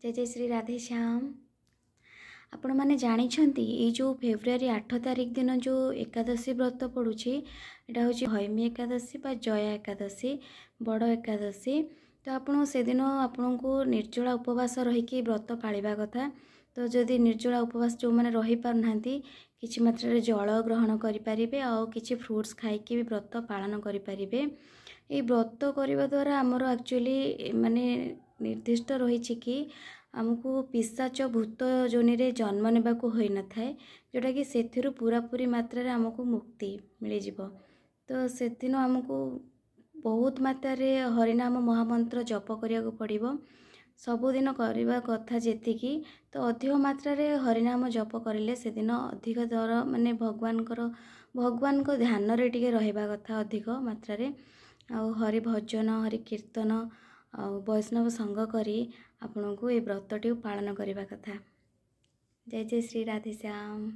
जय जय श्री राधे श्याम। आपण मैंने जानते ये जो फेब्रुआरी 8 तारिख दिन जो एकादशी व्रत पड़ुछि एटा हूँ हयमी एकादशी बा जया एकादशी बड़ एकादशी। तो आपड़ से दिन आपण को निर्जला उपवास रहीकि व्रत पालिबा कथा। तो जदि निर्जला उपवास जो मैंने रही पारना किछि मात्रा जल ग्रहण करें आ कि फ्रुट्स खाइकी भी व्रत पालन करें। ये व्रत करने द्वारा आमर एक्चुअली माने निर्दिष्ट रही कि आमको पिशाच भूत जोनि रे जन्म नेबा को होई न थाए जोटा कि सेथिरु पूरा पूरी मात्रा रे आमको मुक्ति मिल जिवो। तो सेदिन आमको बहुत मात्रा रे हरिनाम महामंत्र जप करिया को पड़िबो। सबुदिन करवा कथा जेतिकी तो अधिक मात्रा रे हरिनाम जप करिले सेदिन अधिक दर माने भगवान को ध्यान रे टिके रहबा कथा अधिक मात्रा रे आ हरि भजन हरि कीर्तन आ वैष्णव संग करी आपन को ये व्रतटी पालन करने कथा। जय जय श्री राधे श्याम।